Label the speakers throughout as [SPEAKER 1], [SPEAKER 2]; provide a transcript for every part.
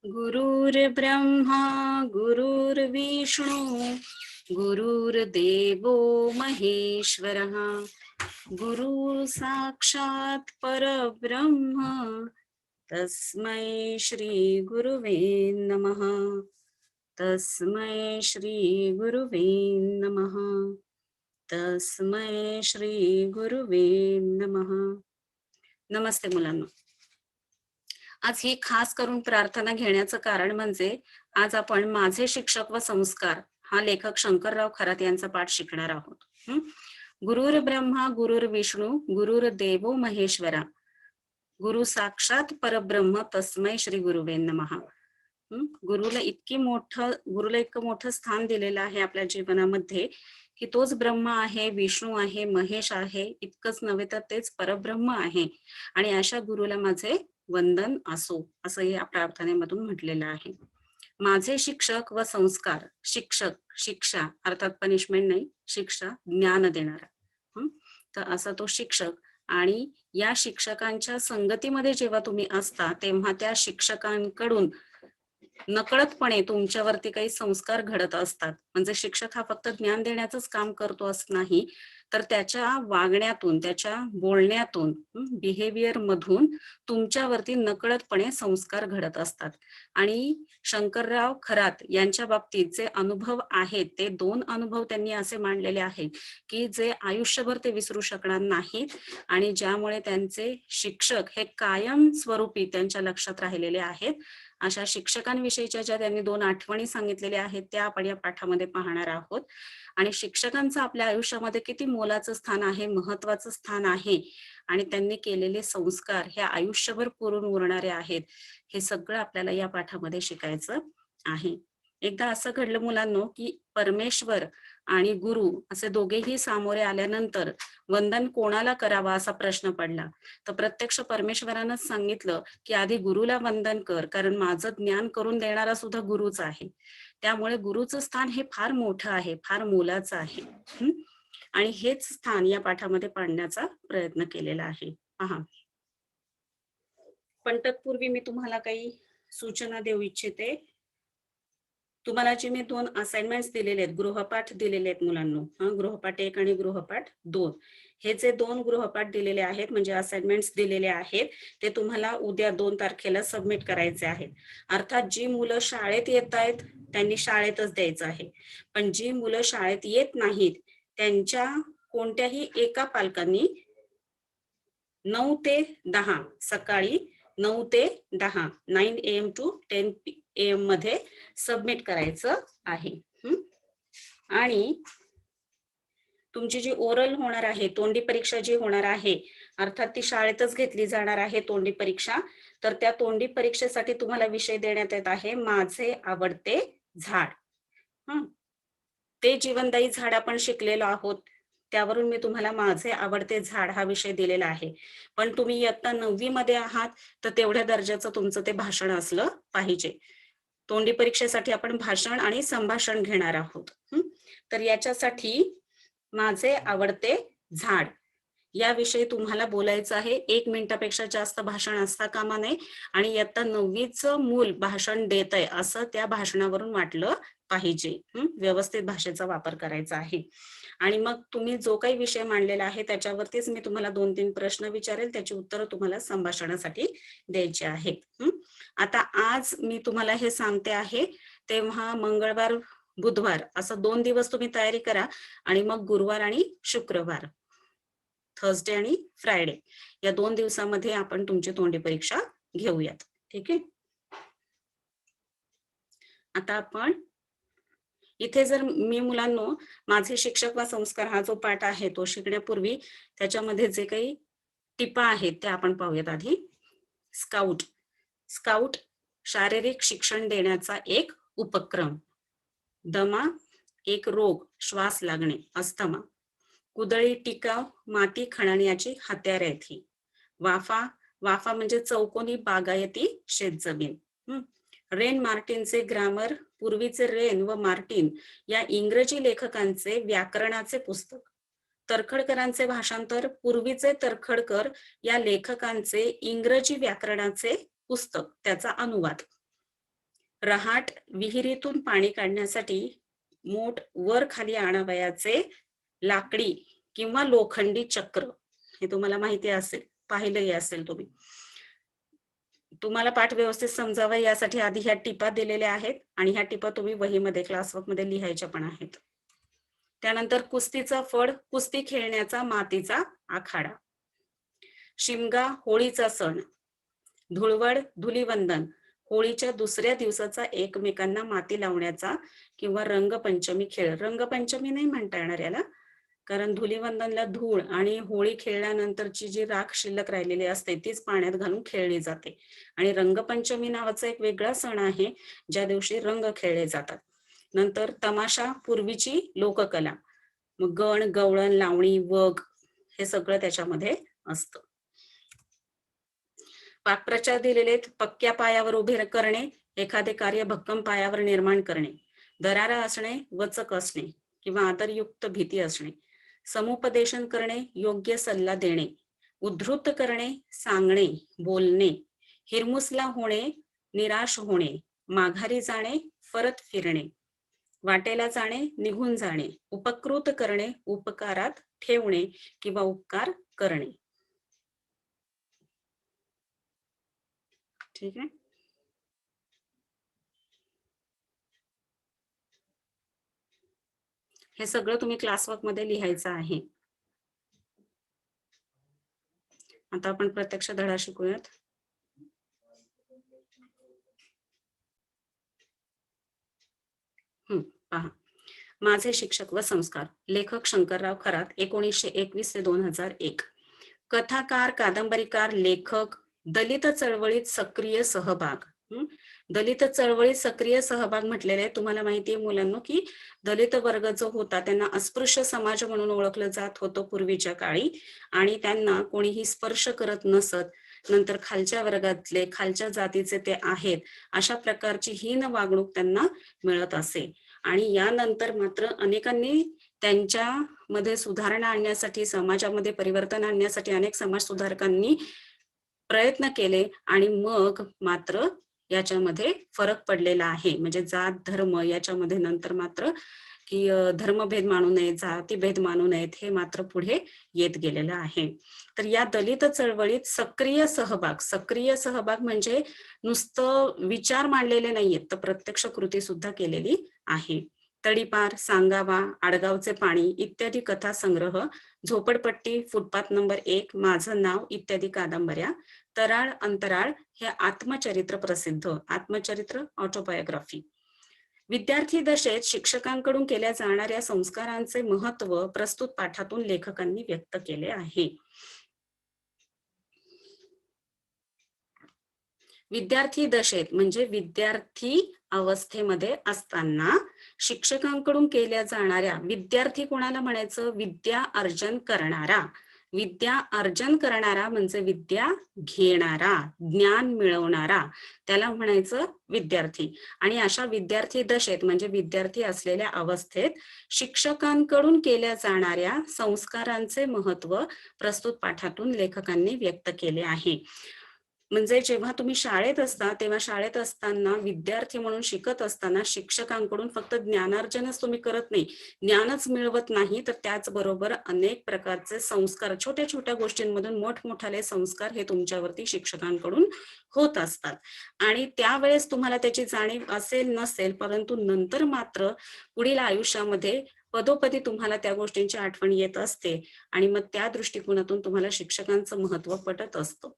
[SPEAKER 1] गुरुर्ब्रह्मा गुरुर्विष्णू गुरुर्देवो महेश्वरः गुरु साक्षात् परब्रह्म तस्मै श्री गुरुवे नमः. तस्मै श्री गुरुवे नमः. तस्मै श्री गुरुवे नमः. नमस्ते मुलांना. आज ही खास करून प्रार्थना घेण्याचं कारण म्हणजे आज आपण माझे शिक्षक व संस्कार हा लेखक शंकरराव खरात यांचा पाठ शिकणार आहोत. गुरुर ब्रह्मा गुरुर विष्णू गुरुर देवो महेश्वरा गुरु साक्षात परब्रह्म तस्मै श्री गुरुवे नमः. गुरुला इतकं मोठं स्थान दिलेलं आहे आपल्या जीवनामध्ये की तोच ब्रह्म आहे, विष्णू आहे, महेश आहे. इतकंच नव्हे तर तेच परब्रह्म आहे आणि अशा गुरुला माझे वंदन असो असं या प्रार्थनेमधून म्हटलेलं आहे. माझे शिक्षक व संस्कार. शिक्षक शिक्षा अर्थात पनिशमेंट नाही, शिक्षा ज्ञान देणारा. तर असा तो शिक्षक आणि या शिक्षकांच्या संगतीमध्ये जेव्हा तुम्ही असता तेव्हा त्या शिक्षकांकडून नकळतपणे तुमच्यावरती काही संस्कार घडत असतात. म्हणजे शिक्षक हा फक्त ज्ञान देण्याचंच काम करतो असं नाही, तर त्याच्या वागण्यातून, त्याच्या बोलण्यातून, बिहेवियर मधून तुमच्यावरती नकळतपणे संस्कार घडत असतात. आणि शंकरराव खरात यांच्या बाबतीत जे अनुभव आहेत ते 2 अनुभव त्यांनी असे मांडलेले आहेत की जे आयुष्यभर ते विसरू शकणार नाहीत आणि ज्यामुळे त्यांचे शिक्षक हे कायम स्वरूपी त्यांच्या लक्षात राहिलेले आहेत. अशा शिक्षकांविषयीच्या ज्या त्यांनी 2 आठवणी सांगितलेल्या आहेत त्या आपण या पाठामध्ये पाहणार आहोत. आणि शिक्षकांचं आपल्या आयुष्यामध्ये किती मोलाचं स्थान आहे, महत्वाचं स्थान आहे आणि त्यांनी केलेले संस्कार हे आयुष्यभर पुरून उरणारे आहेत. हे सगळं आपल्याला या पाठामध्ये शिकायचं आहे. एकदा असं घडलं मुलांनो की परमेश्वर आणि गुरु असे दोघेही सामोरे आल्यानंतर वंदन कोणाला करावा असा प्रश्न पडला. तर प्रत्यक्ष परमेश्वरानंच सांगितलं की आधी गुरुला वंदन कर, कारण माझं ज्ञान करून देणारा सुद्धा गुरुच आहे. त्यामुळे गुरुचं स्थान हे फार मोठं आहे, फार मोलाचं आहे. आणि हेच स्थान या पाठामध्ये पाडण्याचा प्रयत्न केलेला आहे. पहा, पण तत्पूर्वी मी तुम्हाला काही सूचना देऊ इच्छिते. तुम्हाला जे मी 2 असाइनमेंट्स दिलेले आहेत, गृहपाठ दिलेले आहेत मुलांनो. गृहपाठ 1 आणि गृहपाठ 2. हे जे 2 गृहपाठ दिलेले आहेत म्हणजे असाइनमेंट्स दिलेले आहेत ते तुम्हाला उद्या 2 तारखेला सबमिट करायचे आहेत. अर्थात जी मुलं शाळेत येत आहेत त्यांनी शाळेतच द्यायचं आहे. पण जी मुलं शाळेत येत नाहीत त्यांच्या कोणत्याही एका पालकांनी 9 ते 10 सकाळी 9 ते 10 9 AM to 10 AM मध्ये सबमिट करायचं आहे. आणि तुमची जी ओरल होणार आहे, तोंडी परीक्षा जी होणार आहे, अर्थात ती शाळेतच घेतली जाणार आहे तोंडी परीक्षा. तर त्या तोंडी परीक्षेसाठी तुम्हाला विषय देण्यात येत आहे माझे आवडते झाड. ते जीवनदायी झाड आपण शिकलेलो आहोत. त्यावरून मी तुम्हाला माझे आवडते झाड हा विषय दिलेला आहे. पण तुम्ही इयत्ता 9वी मध्ये आहात तर तेवढ्या दर्जाचं तुमचं ते भाषण असलं पाहिजे. तोंडी परीक्षेसाठी आपण भाषण आणि संभाषण घेणार आहोत. तर याच्यासाठी माझे आवडते झाड याविषयी तुम्हाला बोलायचं आहे. 1 मिनिटापेक्षा जास्त भाषण असता कामा नये आणि इयत्ता 9वीचं मूल भाषण देत आहे असं त्या भाषणावरून वाटलं पाहिजे. व्यवस्थित भाषेचा वापर करायचा आहे. आणि मग तुम्ही जो काही विषय मांडलेला आहे त्याच्यावरतीच मी तुम्हाला 2-3 प्रश्न विचारेल, त्याची उत्तरं तुम्हाला संभाषणासाठी द्यायची आहेत. आता आज मी तुम्हाला हे सांगते आहे तेव्हा मंगळवार बुधवार असं 2 दिवस तुम्ही तयारी करा आणि मग गुरुवार आणि शुक्रवार, थर्सडे आणि फ्रायडे या 2 दिवसामध्ये आपण तुमची तोंडी परीक्षा घेऊयात. ठीक आहे. आता आपण इथे जर मी मुलांनो माझे शिक्षक व संस्कार हा जो पाठ आहे तो शिकण्यापूर्वी त्याच्यामध्ये जे काही टिपा आहेत त्या आपण पाहूयात. आधी स्काउट. स्काउट शारीरिक शिक्षण देण्याचा एक उपक्रम. दमा एक रोग, श्वास लागणे, अस्थमा. कुदळी टिकाव माती खणण्याची हत्यार आहेत ही. वाफा. वाफा म्हणजे चौकोनी बागायती शेतजमीन. रेन मार्टिनचे ग्रामर. पूर्वीचे रेन व मार्टिन या इंग्रजी लेखकांचे व्याकरणाचे पुस्तक. तरखडकरांचे भाषांतर. पूर्वीचे तरखडकर या लेखकांचे इंग्रजी व्याकरणाचे पुस्तक, त्याचा अनुवाद. रहाट विहिरीतून पाणी काढण्यासाठी मोठ वर खाली आणावयाचे लाकडी किंवा लोखंडी चक्र, हे तुम्हाला माहिती असेल, पाहिलंही असेल तुम्ही. तुम्हाला पाठ व्यवस्थित समजावा यासाठी आधी ह्या टिपा दिलेल्या आहेत आणि ह्या टिपा तुम्ही वहीमध्ये क्लासवर्क मध्ये लिहायच्या पण आहेत. त्यानंतर कुस्तीचा फड, कुस्ती खेळण्याचा मातीचा आखाडा. शिमगा, होळीचा सण. धुळवड, धुलीवंदन, होळीच्या दुसऱ्या दिवसाचा एकमेकांना माती लावण्याचा किंवा रंगपंचमी खेळ. रंगपंचमी नाही म्हणता येणार याला, कारण धुलीवंदनला धूळ आणि होळी खेळल्यानंतरची जी राख शिल्लक राहिलेली असते तीच पाण्यात घालून खेळली जाते. आणि रंगपंचमी नावाचा एक वेगळा सण आहे ज्या दिवशी रंग खेळले जातात. नंतर तमाशा, पूर्वीची लोककला. मग गण, गवळण, लावणी, वग हे सगळं त्याच्यामध्ये असतं. वाक्प्रचार दिलेले पक्क्या पायावर उभे करणे, एखादे कार्य भक्कम पायावर निर्माण करणे, दरारा असणे, वचक असणे किंवा आदरयुक्त भीती असणे, समुपदेशन करणे, योग्य सल्ला देणे, उद्धृत करणे, सांगणे, बोलणे, हिरमुसला होणे, निराश होणे, माघारी जाणे, परत फिरणे, वाटेला जाणे, निघून जाणे, उपकृत करणे, उपकारात ठेवणे किंवा उपकार करणे. ठीक आहे. हे सगळं तुम्ही क्लासवर्क मध्ये लिहायचं आहे. आता आपण प्रत्यक्ष धडा शिकूयात. पहा, माझे शिक्षक व संस्कार. लेखक शंकरराव खरात, 1921 ते 2001. कथाकार, कादंबरीकार, लेखक. दलित चळवळीत सक्रिय सहभाग. दलित चळवळीत सक्रिय सहभाग म्हटलेले तुम्हाला माहितीये मुलांना की दलित वर्ग जो होता त्यांना अस्पृश्य समाज म्हणून ओळखलं जात होतं पूर्वीच्या काळी, आणि त्यांना कोणीही स्पर्श करत नसत. नंतर खालच्या वर्गातले, खालच्या जातीचे ते आहेत अशा प्रकारची हीन वागणूक त्यांना मिळत असे. आणि यानंतर मात्र अनेकांनी त्यांच्या मध्ये सुधारणा आणण्यासाठी, समाजामध्ये परिवर्तन आणण्यासाठी अनेक समाज सुधारकांनी प्रयत्न केले आणि मग मात्र याच्यामध्ये फरक पडलेला आहे. म्हणजे जात, धर्म याच्यामध्ये नंतर मात्र की धर्मभेद मानू नये, जातीभेद मानू नयेत, हे मात्र पुढे येत गेलेलं आहे. तर या दलित चळवळीत सक्रिय सहभाग. सक्रिय सहभाग म्हणजे नुसतं विचार मांडलेले नाहीयेत, तर प्रत्यक्ष कृती सुद्धा केलेली आहे. तडीपार, सांगावा, आडगावचे पाणी इत्यादी कथा संग्रह, झोपडपट्टी, फुटपाथ नंबर 1, माझं नाव इत्यादी कादंबऱ्या, तराळ अंतराळ हे आत्मचरित्र प्रसिद्ध. आत्मचरित्र, ऑटोबायोग्राफी. विद्यार्थी दशेत शिक्षकांकडून केल्या जाणाऱ्या संस्कारांचे महत्व प्रस्तुत पाठातून लेखकांनी व्यक्त केले आहे. विद्यार्थी दशेत म्हणजे विद्यार्थी अवस्थेमध्ये असताना शिक्षकांकडून केल्या जाणाऱ्या, विद्यार्थी कोणाला म्हणायचं? विद्या अर्जन करणारा. विद्या अर्जन करणारा म्हणजे विद्या घेणारा, ज्ञान मिळवणारा, त्याला म्हणायचं विद्यार्थी. आणि अशा विद्यार्थी दशेत म्हणजे विद्यार्थी असलेल्या अवस्थेत शिक्षकांकडून केल्या जाणाऱ्या संस्कारांचे महत्व प्रस्तुत पाठातून लेखकांनी व्यक्त केले आहे. म्हणजे जेव्हा तुम्ही शाळेत असता तेव्हा शाळेत असताना विद्यार्थी म्हणून शिकत असताना शिक्षकांकडून फक्त ज्ञानार्जनच तुम्ही करत नाही, ज्ञानच मिळवत नाही, तर त्याचबरोबर अनेक प्रकारचे संस्कार, छोट्या छोट्या गोष्टींमधून मोठमोठाले संस्कार हे तुमच्यावरती शिक्षकांकडून होत असतात. आणि त्यावेळेस तुम्हाला त्याची जाणीव असेल नसेल, परंतु नंतर मात्र पुढील आयुष्यामध्ये पदोपदी तुम्हाला त्या गोष्टींची आठवण येत असते आणि मग त्या दृष्टिकोनातून तुम्हाला शिक्षकांचं महत्व पटत असतं.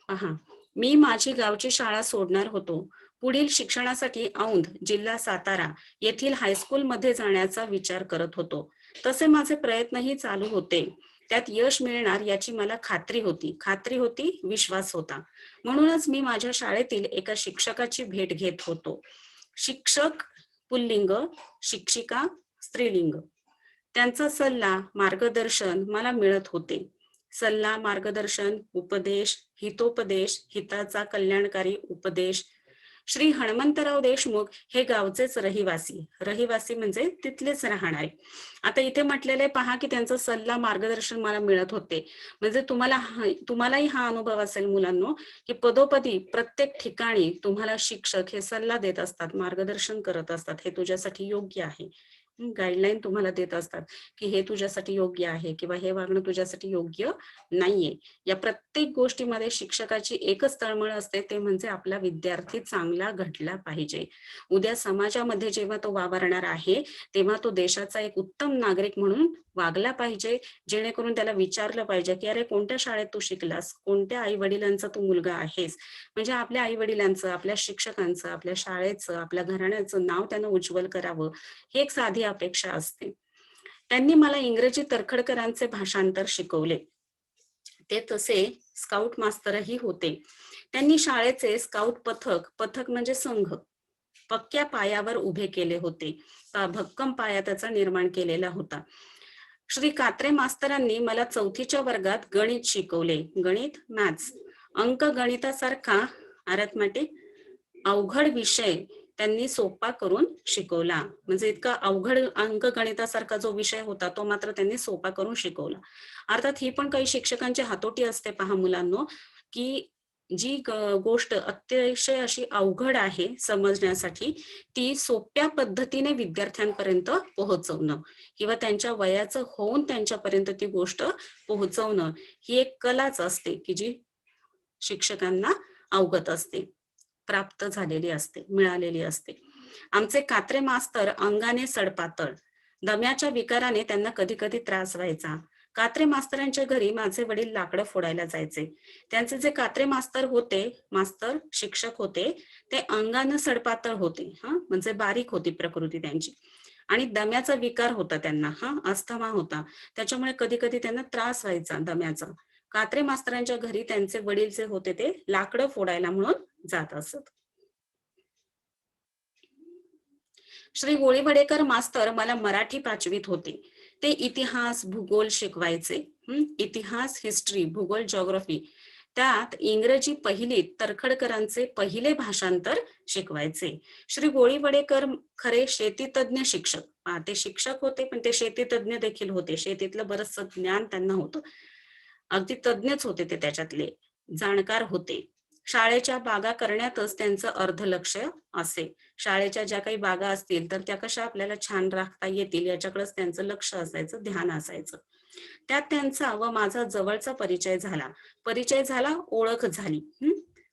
[SPEAKER 1] पहा, मी माझी गावची शाळा सोडणार होतो. पुढील शिक्षणासाठी औंध, जिल्हा सातारा येथील हायस्कूल मध्ये जाण्याचा विचार करत होतो. तसे माझे प्रयत्नही चालू होते. त्यात यश मिळणार याची मला खात्री होती, विश्वास होता. म्हणूनच मी माझ्या शाळेतील एका शिक्षकाची भेट घेत होतो. शिक्षक पुल्लिंग, शिक्षिका स्त्रीलिंग. त्यांचा सल्ला, मार्गदर्शन मला मिळत होते. सल्ला, मार्गदर्शन, उपदेश, हितोपदेश, हिताचा कल्याणकारी उपदेश श्री हनुमंतराव देशमुख हे गावचेच रहिवासी म्हणजे तिथलेच राहणारे. आता इथे म्हटलेले पहा की त्यांचा सल्ला मार्गदर्शन मला मिळत होते. म्हणजे तुम्हालाही हा अनुभव असेल मुलांनो, की पदोपदी प्रत्येक ठिकाणी तुम्हाला शिक्षक हे सल्ला देत असतात, मार्गदर्शन करत असतात, हे तुझ्यासाठी योग्य आहे. गाईडलाईन तुम्हाला देत असतात की हे तुझ्यासाठी योग्य आहे किंवा हे वागणं तुझ्यासाठी योग्य नाहीये. या प्रत्येक गोष्टीमध्ये शिक्षकाची एकच तळमळ असते, ते म्हणजे आपला विद्यार्थी चांगला घडला पाहिजे. उद्या समाजामध्ये जेव्हा तो वावरणार आहे, तेव्हा तो देशाचा एक उत्तम नागरिक म्हणून वागला पाहिजे, जेणेकरून त्याला विचारलं पाहिजे की अरे कोणत्या शाळेत तू शिकलास, कोणत्या आई वडिलांचा तू मुलगा आहेस. म्हणजे आपल्या आई वडिलांचं, आपल्या शिक्षकांचं, आपल्या शाळेचं, आपल्या घराण्याचं नाव त्यानं उज्ज्वल करावं, ही एक साधी अपेक्षा असते. त्यांनी मला इंग्रजी तर्खडकरांचे भाषांतर शिकवले. ते तसे स्काउट मास्तरही होते. त्यांनी शाळेचे स्काउट पथक म्हणजे संघ पक्क्या पायावर उभे केले होते. भक्कम पाया त्याचा निर्माण केलेला होता. श्री कात्रे मास्तरांनी मला 4थीच्या वर्गात गणित शिकवले. गणित, मॅथ्स. अंक गणितासारखा अर्थमॅटिक अवघड विषय त्यांनी सोपा करून शिकवला. म्हणजे इतका अवघड अंक गणितासारखा जो विषय होता तो मात्र त्यांनी सोपा करून शिकवला. अर्थात ही पण काही शिक्षकांची हातोटी असते पहा मुलांनो, की जी गोष्ट अतिशय अशी अवघड आहे समजण्यासाठी, ती सोप्या पद्धतीने विद्यार्थ्यांपर्यंत पोहोचवणं किंवा त्यांच्या वयाचं होऊन त्यांच्यापर्यंत ती गोष्ट पोहोचवणं, ही एक कलाच असते की जी शिक्षकांना अवगत असते, प्राप्त झालेली असते, मिळालेली असते. आमचे कात्रे मास्तर अंगाने सडपातळ, दम्याच्या विकाराने त्यांना कधी कधी त्रास व्हायचा. कात्रे मास्तरांच्या घरी माझे वडील लाकडं फोडायला जायचे. त्यांचे जे कात्रे मास्तर शिक्षक होते, ते अंगाने सडपातळ होते. म्हणजे बारीक होती प्रकृती त्यांची आणि दम्याचा विकार होता त्यांना. अस्थमा होता, त्याच्यामुळे कधी कधी त्यांना त्रास व्हायचा दम्याचा. कात्रे मास्तरांच्या घरी त्यांचे वडील जे होते ते लाकडं फोडायला म्हणून जात असत. श्री गोळीवडेकर मास्तर मला मराठी 5वीत होते. ते इतिहास, भूगोल शिकवायचे. इतिहास, हिस्ट्री, भूगोल, जिओग्राफी. त्यात इंग्रजी पहिलीत तर्खडकरांचे पहिले भाषांतर शिकवायचे. श्री गोळीवडेकर खरे शेतीतज्ञ शिक्षक. ते शिक्षक होते पण ते शेतीतज्ञ देखील होते. शेतीतलं बरचसं ज्ञान त्यांना होतं. अगदी तज्ञच होते ते त्याच्यातले, जाणकार होते. शाळेच्या बागा करण्यातच त्यांचं अर्ध लक्ष असे. शाळेच्या ज्या काही बागा असतील तर त्या कशा आपल्याला छान राखता येतील याच्याकडेच त्यांचं लक्ष असायचं, ध्यान असायचं. त्यात त्यांचा व माझा जवळचा परिचय झाला, ओळख झाली.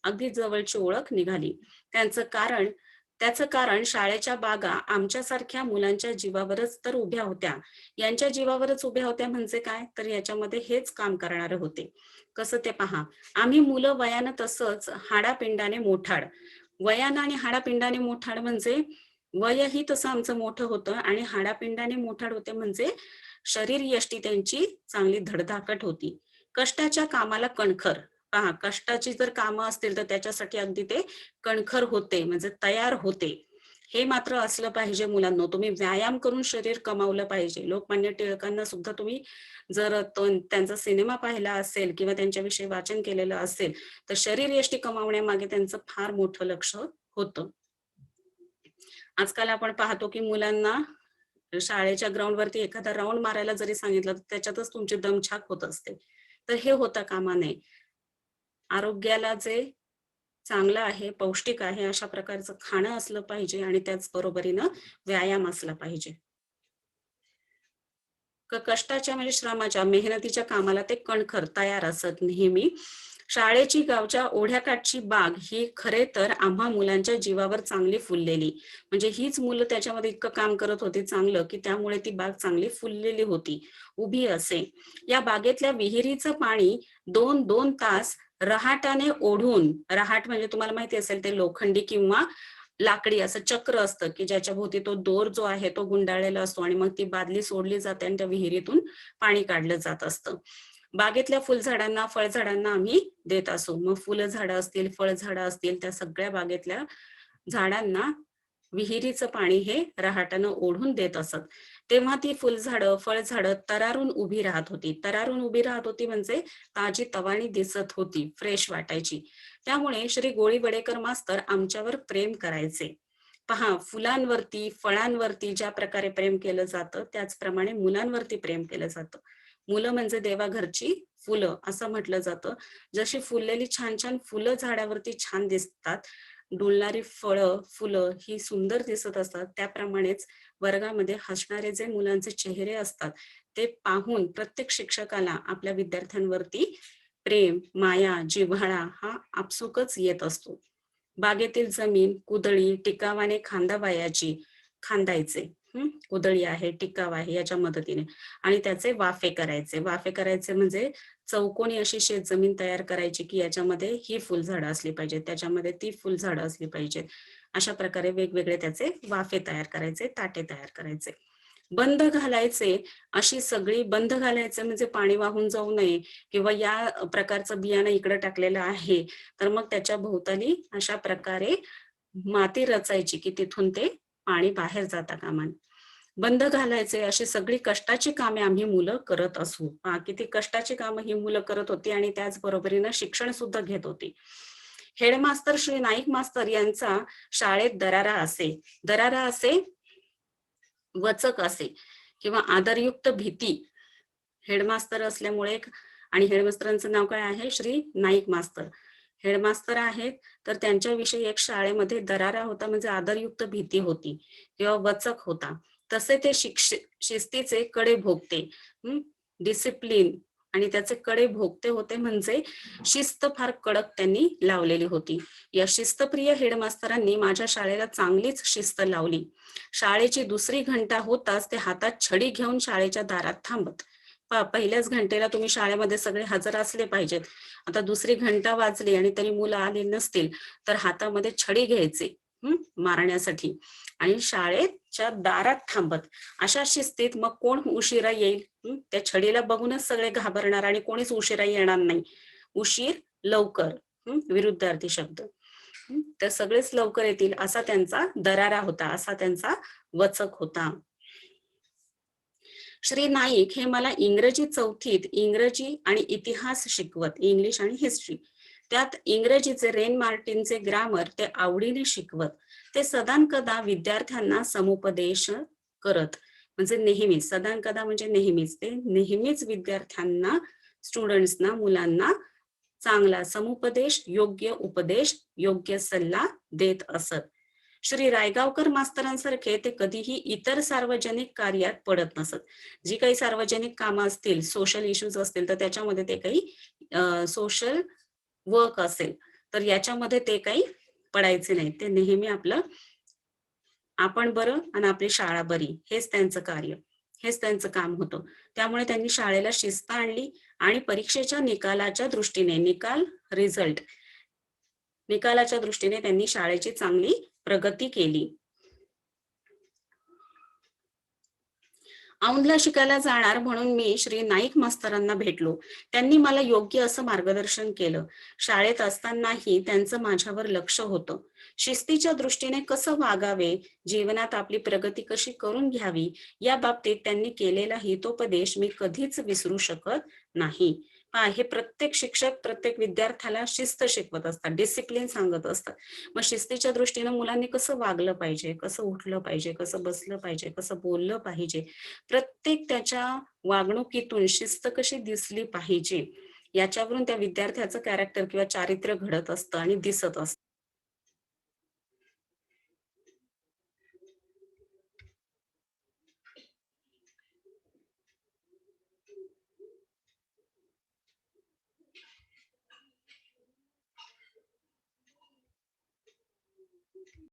[SPEAKER 1] अगदी जवळची ओळख निघाली. त्याचं कारण शाळेच्या बागा आमच्यासारख्या मुलांच्या जीवावरच तर उभ्या होत्या. यांच्या जीवावरच उभ्या होत्या म्हणजे काय, तर याच्यामध्ये हेच काम करणारे होते. कसं ते पहा. आम्ही मुलं वयानं तसंच हाडापिंडाने मोठाड. वयानं आणि हाडापिंडाने मोठाड म्हणजे वयही तसं आमचं मोठं होतं आणि हाडापिंडाने मोठाड होते म्हणजे शरीर यष्टी त्यांची चांगली धडधाकट होती. कष्टाच्या कामाला कणखर. पहा, कष्टाची जर कामं असतील तर त्याच्यासाठी अगदी ते कणखर होते, म्हणजे तयार होते. हे मात्र असलं पाहिजे मुलांनो. तुम्ही व्यायाम करून शरीर कमावलं पाहिजे. लोकमान्य टिळकांना सुद्धा तुम्ही जर त्यांचा सिनेमा पाहिला असेल किंवा त्यांच्याविषयी वाचन केलेलं असेल तर शरीर यष्टी कमावण्यामागे त्यांचं फार मोठं लक्ष होतं. आजकाल आपण पाहतो की मुलांना शाळेच्या ग्राउंडवरती एखादा राऊंड मारायला जरी सांगितलं तर त्याच्यातच तुमची दमछाक होत असते. तर हे होता कामा नये. आरोग्याला जे चांगलं आहे, पौष्टिक आहे अशा प्रकारचं खाणं असलं पाहिजे आणि त्याच बरोबरीनं व्यायाम असला पाहिजे. कष्टाच्या म्हणजे श्रमाच्या, मेहनतीच्या कामाला ते कणखर तयार असत नेहमी. शाळेची गावच्या ओढ्याकाठची बाग ही खरे तर आम्हा मुलांच्या जीवावर चांगली फुललेली. म्हणजे हीच मुलं त्याच्यामध्ये इतकं काम करत होती चांगलं की त्यामुळे ती बाग चांगली फुललेली होती, उभी असे. या बागेतल्या विहिरीचं पाणी 2-2 तास रहाटाने ओढून, रहाट म्हणजे तुम्हाला माहिती असेल ते लोखंडी किंवा लाकडी असं चक्र असतं की ज्याच्या भोवती तो दोर जो आहे तो गुंडाळलेला असतो आणि मग ती बादली सोडली जाते आणि त्या विहिरीतून पाणी काढलं जात असतं. बागेतल्या फुलझाडांना, फळझाडांना आम्ही देत असू. मग फुलं झाडं असतील, फळझाडं असतील, त्या सगळ्या बागेतल्या झाडांना विहिरीचं पाणी हे रहाटानं ओढून देत असत. तेव्हा ती फुलझाडं, फळझाडं तरारून उभी राहत होती. तरारून उभी राहत होती म्हणजे ताजी तवाणी दिसत होती, फ्रेश वाटायची. त्यामुळे श्री गोळीवडेकर मास्तर आमच्यावर प्रेम करायचे. पहा, फुलांवरती, फळांवरती ज्या प्रकारे प्रेम केलं जातं, त्याचप्रमाणे मुलांवरती प्रेम केलं जातं. मुलं म्हणजे देवाघरची फुलं असं म्हटलं जातं. जशी फुललेली छान छान फुलं झाडावरती छान दिसतात, डुलणारी फळं, फुलं ही सुंदर दिसत असतात, त्याप्रमाणेच वर्गामध्ये हसणारे जे मुलांचे चेहरे असतात, ते पाहून प्रत्येक शिक्षकाला आपल्या विद्यार्थ्यांवरती प्रेम, माया, जिव्हाळा हा आपसुकच येत असतो. बागेतील जमीन कुदळी टिकावाने खांदावयाची, खांदायचे. कुदळी आहे, टिकाव आहे याच्या मदतीने, आणि त्याचे वाफे करायचे. वाफे करायचे म्हणजे चौकोनी अशी शेतजमीन तयार करायची, की याच्यामध्ये ही फुलझाडं असली पाहिजेत, त्याच्यामध्ये ती फुलझाडं असली पाहिजेत. अशा प्रकारे वेगवेगळे त्याचे वाफे तयार करायचे, ताटे तयार करायचे. बंध घालायचे, अशी सगळी बंध घालायचे म्हणजे पाणी वाहून जाऊ नये, किंवा या प्रकारचं बियाणं इकडे टाकलेलं आहे, तर मग त्याच्या भोवताली अशा प्रकारे माती रचायची, की तिथून ते पाणी बाहेर जाता कामा नये. बंध घालायचे, अशी सगळी कष्टाची कामे आम्ही मुलं करत असू. पहा किती कष्टाची कामं ही मुलं करत होती, आणि त्याच बरोबरीनं शिक्षण सुद्धा घेत होती. हेडमास्तर श्री नाईक मास्तर यांचा शाळेत दरारा असे. दरारा असे, वचक असे, किंवा आदरयुक्त भीती. हेडमास्तर असल्यामुळे, आणि हेडमास्टरांचं नाव काय आहे, श्री नाईक मास्तर. हेडमास्तर आहेत, तर त्यांच्याविषयी एक शाळेमध्ये दरारा होता, म्हणजे आदरयुक्त भीती होती किंवा वचक होता. तसे ते शिस्तीचे कडे भोगते, डिसिप्लिन, आणि त्याचे कडे भोगते होते, म्हणजे शिस्त फार कडक त्यांनी लावलेली होती. या शिस्तप्रिय हेडमास्तरांनी माझ्या शाळेला चांगलीच शिस्त लावली. शाळेची दुसरी घंटा होताच ते हातात छडी घेऊन शाळेच्या दारात थांबत. पहिल्याच घंटेला तुम्ही शाळेमध्ये सगळे हजर असले पाहिजेत. आता दुसरी घंटा वाजली आणि तरी मुलं आली नसतील, तर हातामध्ये छडी घ्यायचे मारण्यासाठी, आणि शाळेच्या दारात थांबत. अशा शिस्तीत मग कोण उशिरा येईल? त्या छडीला बघूनच सगळे घाबरणार, आणि कोणीच उशिरा येणार नाही. उशीर लवकर, विरुद्धार्थी शब्द. तर सगळेच लवकर येतील असा त्यांचा दरारा होता, असा त्यांचा वचक होता. श्री नाईक हे मला इंग्रजी चौथीत इंग्रजी आणि इतिहास शिकवत, इंग्लिश आणि हिस्ट्री. त्यात इंग्रजीचे रेन मार्टिनचे ग्रामर ते आवडीने शिकवत. ते सदानकदा विद्यार्थ्यांना समुपदेश करत, म्हणजे नेहमीच, सदानकदा म्हणजे नेहमीच, ते नेहमीच विद्यार्थ्यांना, स्टुडंट्सना, मुलांना चांगला समुपदेश, योग्य उपदेश, योग्य सल्ला देत असत. श्री रायगावकर मास्तरांसारखे ते कधीही इतर सार्वजनिक कार्यात पडत नसत. जी काही सार्वजनिक कामं असतील, सोशल इश्यूज असतील, तर त्याच्यामध्ये ते काही सोशल वर्क असेल, तर याच्यामध्ये ते काही पडायचे नाही. ते नेहमी आपलं आपण बरं आणि आपली शाळा बरी, हेच त्यांचं कार्य, हेच त्यांचं काम होतं. त्यामुळे त्यांनी शाळेला शिस्त आणली, आणि परीक्षेच्या निकालाच्या दृष्टीने, निकालाच्या दृष्टीने त्यांनी शाळेची चांगली प्रगती केली. औंधला शिकायला जाणार म्हणून मी श्री नाईक मास्तरांना भेटलो. त्यांनी मला योग्य असं मार्गदर्शन केलं. शाळेत असतानाही त्यांचं माझ्यावर लक्ष होतं. शिस्तीच्या दृष्टीने कसं वागावे, जीवनात आपली प्रगती कशी करून घ्यावी, या बाबतीत त्यांनी केलेला हितोपदेश मी कधीच विसरू शकत नाही. हे प्रत्येक शिक्षक प्रत्येक विद्यार्थ्याला शिस्त शिकवत असतात, डिसिप्लिन सांगत असतात. मग शिस्तीच्या दृष्टीने मुलांनी कसं वागलं पाहिजे, कसं उठलं पाहिजे, कसं बसलं पाहिजे, कसं बोललं पाहिजे, प्रत्येक त्याच्या वागणुकीतून शिस्त कशी दिसली पाहिजे, याच्यावरून त्या विद्यार्थ्याचं कॅरेक्टर किंवा चारित्र्य घडत असतं आणि दिसत असतं.